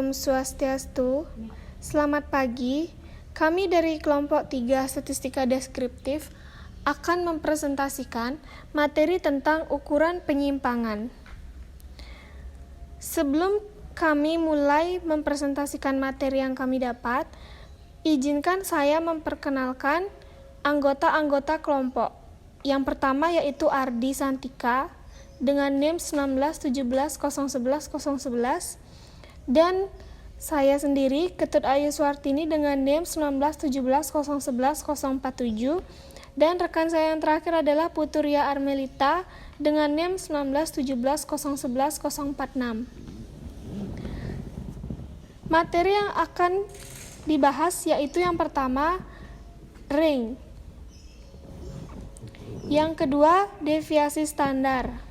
Om Swastiastu. Selamat pagi. Kami dari kelompok 3 Statistika Deskriptif akan mempresentasikan materi tentang ukuran penyimpangan. Sebelum kami mulai mempresentasikan materi yang kami dapat, izinkan saya memperkenalkan anggota-anggota kelompok. Yang pertama yaitu Ardi Santika dengan NIM 19170110011 dan saya sendiri Ketut Ayu Suartini dengan NIM 19170110047 dan rekan saya yang terakhir adalah Puturia Armelita dengan NIM 19170110046. Materi yang akan dibahas yaitu yang pertama ring. Yang kedua, deviasi standar.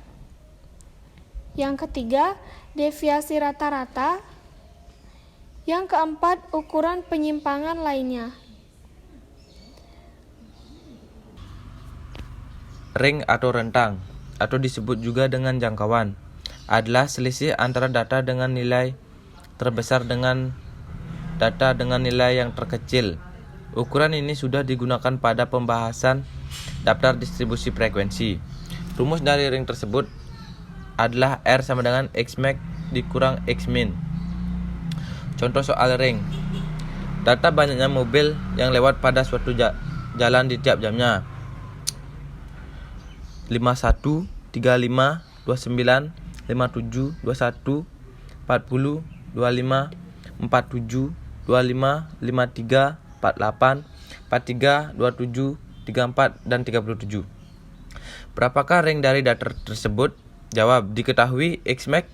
Yang ketiga, deviasi rata-rata. Yang keempat, ukuran penyimpangan lainnya. Ring atau rentang, atau disebut juga dengan jangkauan, adalah selisih antara data dengan nilai terbesar dengan data dengan nilai yang terkecil. Ukuran ini sudah digunakan pada pembahasan daftar distribusi frekuensi. Rumus dari ring tersebut adalah R sama dengan Xmax dikurang Xmin. Contoh soal ring. Data banyaknya mobil yang lewat pada suatu jalan di tiap jamnya. 51, 35, 29, 57, 21, 40, 25, 47, 25, 53, 48, 43, 27, 34, dan 37. Berapakah ring dari data tersebut? Jawab, diketahui Xmax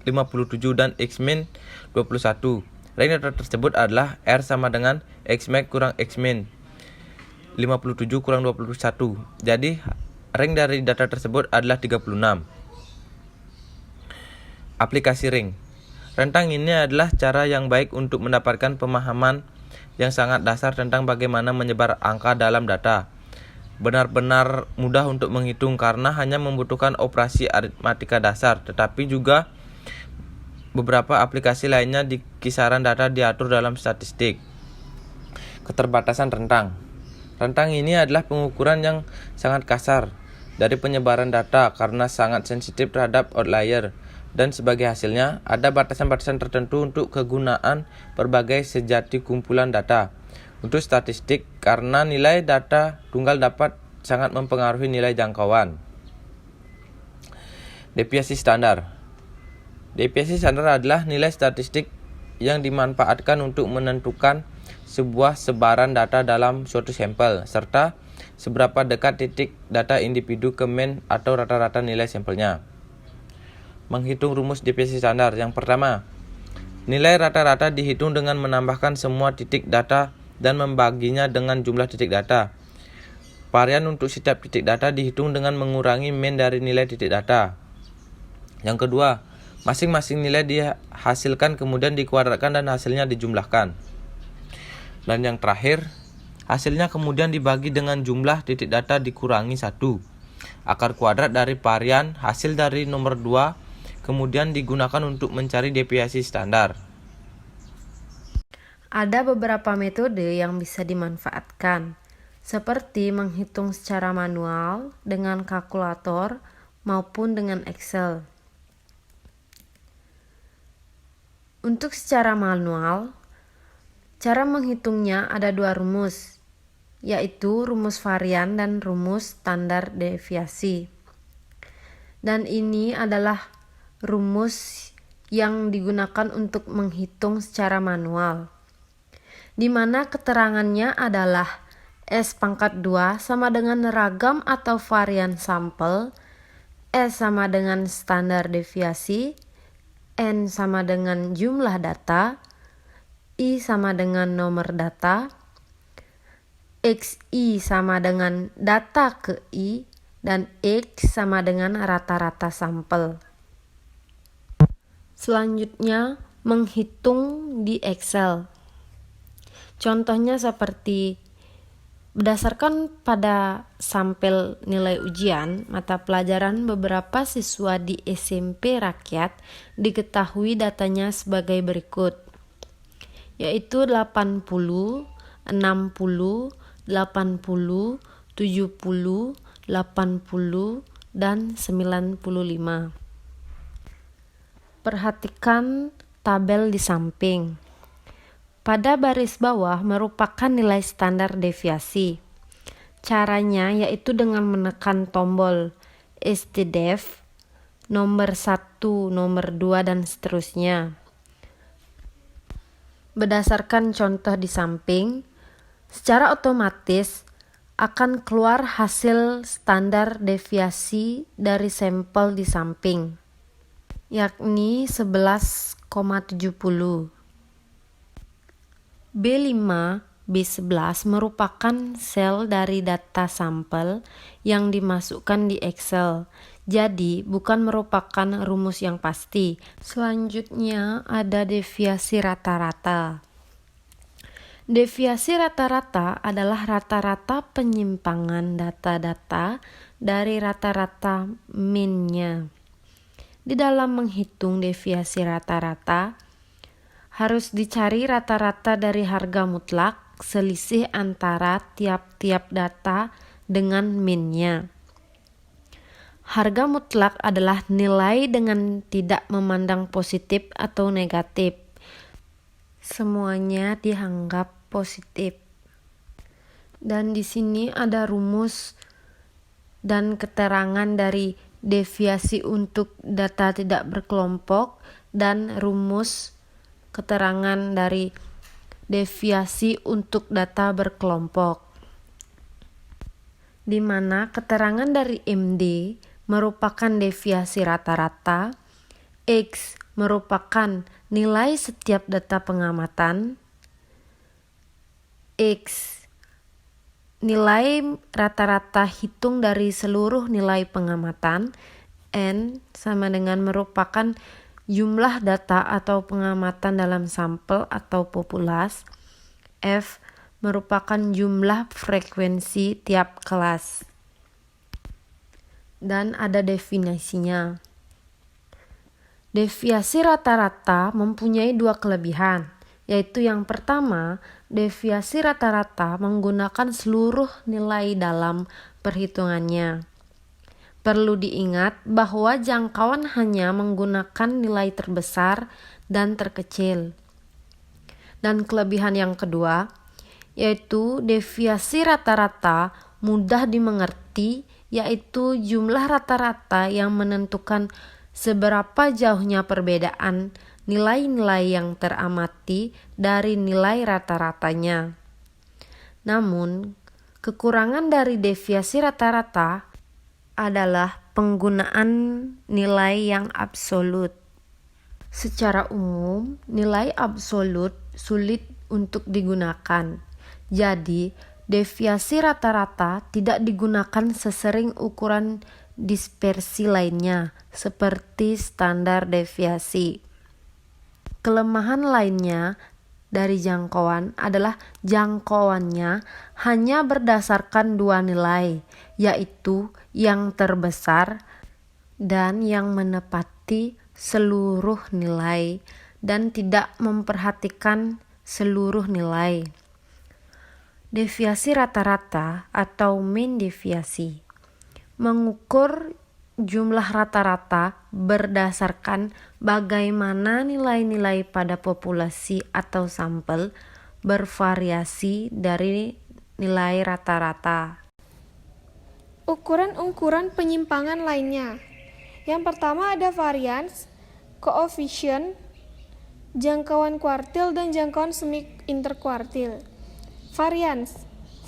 57 dan Xmin 21. Ring data tersebut adalah R sama dengan Xmax kurang Xmin 57 kurang 21. Jadi ring dari data tersebut adalah 36. Aplikasi ring. Rentang ini adalah cara yang baik untuk mendapatkan pemahaman yang sangat dasar tentang bagaimana menyebar angka dalam data. Benar-benar mudah untuk menghitung karena hanya membutuhkan operasi aritmatika dasar, tetapi juga beberapa aplikasi lainnya di kisaran data diatur dalam statistik. Keterbatasan rentang. Rentang ini adalah pengukuran yang sangat kasar dari penyebaran data karena sangat sensitif terhadap outlier, dan sebagai hasilnya ada batasan-batasan tertentu untuk kegunaan berbagai sejati kumpulan data. Untuk statistik, karena nilai data tunggal dapat sangat mempengaruhi nilai jangkauan. Deviasi standar. Deviasi standar adalah nilai statistik yang dimanfaatkan untuk menentukan sebuah sebaran data dalam suatu sampel, serta seberapa dekat titik data individu ke mean atau rata-rata nilai sampelnya. Menghitung rumus deviasi standar. Yang pertama, nilai rata-rata dihitung dengan menambahkan semua titik data dan membaginya dengan jumlah titik data. Varian untuk setiap titik data dihitung dengan mengurangi mean dari nilai titik data. Yang kedua, masing-masing nilai dihasilkan kemudian dikuadratkan dan hasilnya dijumlahkan. Dan yang terakhir, hasilnya kemudian dibagi dengan jumlah titik data dikurangi 1. Akar kuadrat dari varian hasil dari nomor 2 kemudian digunakan untuk mencari deviasi standar. Ada beberapa metode yang bisa dimanfaatkan, seperti menghitung secara manual dengan kalkulator maupun dengan Excel. Untuk secara manual, cara menghitungnya ada 2 rumus, yaitu rumus varian dan rumus standar deviasi. Dan ini adalah rumus yang digunakan untuk menghitung secara manual, di mana keterangannya adalah S⁻² sama dengan ragam atau varian sampel, S sama dengan standar deviasi, N sama dengan jumlah data, I sama dengan nomor data, XI sama dengan data ke I, dan X sama dengan rata-rata sampel. Selanjutnya, menghitung di Excel. Contohnya seperti Berdasarkan pada sampel nilai ujian mata pelajaran beberapa siswa di SMP Rakyat diketahui datanya sebagai berikut, yaitu 80, 60, 80, 70, 80, dan 95. Perhatikan tabel di samping. Pada baris bawah merupakan nilai standar deviasi. Caranya yaitu dengan menekan tombol STDEV, nomor 1, nomor 2, dan seterusnya. Berdasarkan contoh di samping, secara otomatis akan keluar hasil standar deviasi dari sampel di samping, yakni 11,70. B5, B11 merupakan sel dari data sampel yang dimasukkan di Excel. Jadi, bukan merupakan rumus yang pasti. Selanjutnya ada deviasi rata-rata. Deviasi rata-rata adalah rata-rata penyimpangan data-data dari rata-rata mean-nya. Di dalam menghitung deviasi rata-rata, harus dicari rata-rata dari harga mutlak selisih antara tiap-tiap data dengan mean-nya. Harga mutlak adalah nilai dengan tidak memandang positif atau negatif. Semuanya dianggap positif. Dan di sini ada rumus dan keterangan dari deviasi untuk data tidak berkelompok dan rumus keterangan dari deviasi untuk data berkelompok, di mana keterangan dari MD merupakan deviasi rata-rata, X merupakan nilai setiap data pengamatan, X nilai rata-rata hitung dari seluruh nilai pengamatan, N sama dengan merupakan jumlah data atau pengamatan dalam sampel atau populasi, F merupakan jumlah frekuensi tiap kelas. Dan ada definisinya. Deviasi rata-rata mempunyai dua kelebihan, yaitu yang pertama, deviasi rata-rata menggunakan seluruh nilai dalam perhitungannya. Perlu diingat bahwa jangkauan hanya menggunakan nilai terbesar dan terkecil. Dan kelebihan yang kedua, yaitu deviasi rata-rata mudah dimengerti, yaitu jumlah rata-rata yang menentukan seberapa jauhnya perbedaan nilai-nilai yang teramati dari nilai rata-ratanya. Namun, kekurangan dari deviasi rata-rata adalah penggunaan nilai yang absolut. Secara umum, nilai absolut sulit untuk digunakan. Jadi, deviasi rata-rata tidak digunakan sesering ukuran dispersi lainnya, seperti standar deviasi. Kelemahan lainnya dari jangkauan adalah jangkauannya hanya berdasarkan dua nilai, yaitu yang terbesar dan yang menepati seluruh nilai dan tidak memperhatikan seluruh nilai. Deviasi rata-rata atau mean deviasi mengukur jumlah rata-rata berdasarkan bagaimana nilai-nilai pada populasi atau sampel bervariasi dari nilai rata-rata. Ukuran-ukuran penyimpangan lainnya. Yang pertama ada varians, koefisien, jangkauan kuartil, dan jangkauan semi interkuartil.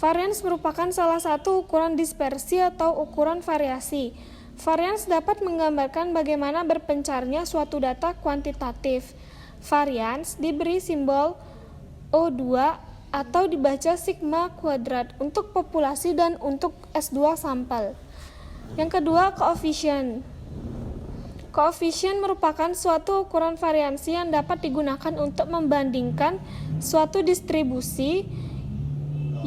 Varians merupakan salah satu ukuran dispersi atau ukuran variasi. Varians dapat menggambarkan bagaimana berpencarnya suatu data kuantitatif. Varians diberi simbol O2 atau dibaca sigma kuadrat untuk populasi dan untuk S2 sampel. Yang kedua, koefisien. Koefisien merupakan suatu ukuran variansi yang dapat digunakan untuk membandingkan suatu distribusi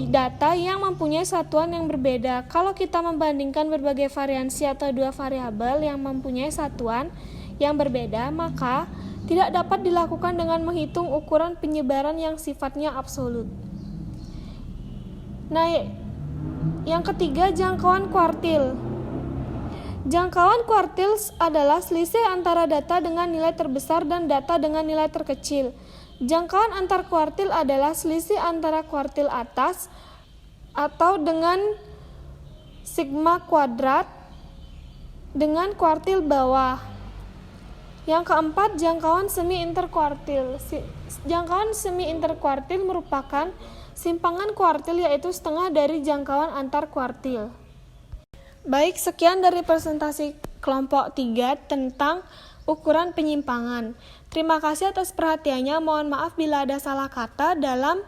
data yang mempunyai satuan yang berbeda. Kalau kita membandingkan berbagai variansi atau dua variabel yang mempunyai satuan yang berbeda, maka tidak dapat dilakukan dengan menghitung ukuran penyebaran yang sifatnya absolut. Nah, yang ketiga, jangkauan kuartil. Jangkauan kuartil adalah selisih antara data dengan nilai terbesar dan data dengan nilai terkecil. Jangkauan antar kuartil adalah selisih antara kuartil atas atau dengan sigma kuadrat dengan kuartil bawah. Yang keempat, jangkauan semi interkuartil. Jangkauan semi interkuartil merupakan simpangan kuartil, yaitu setengah dari jangkauan antar kuartil. Baik, sekian dari presentasi kelompok 3 tentang ukuran penyimpangan. Terima kasih atas perhatiannya. Mohon maaf bila ada salah kata dalam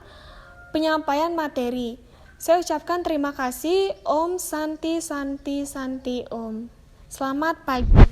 penyampaian materi. Saya ucapkan terima kasih. Om Santi Santi Santi Om. Selamat pagi.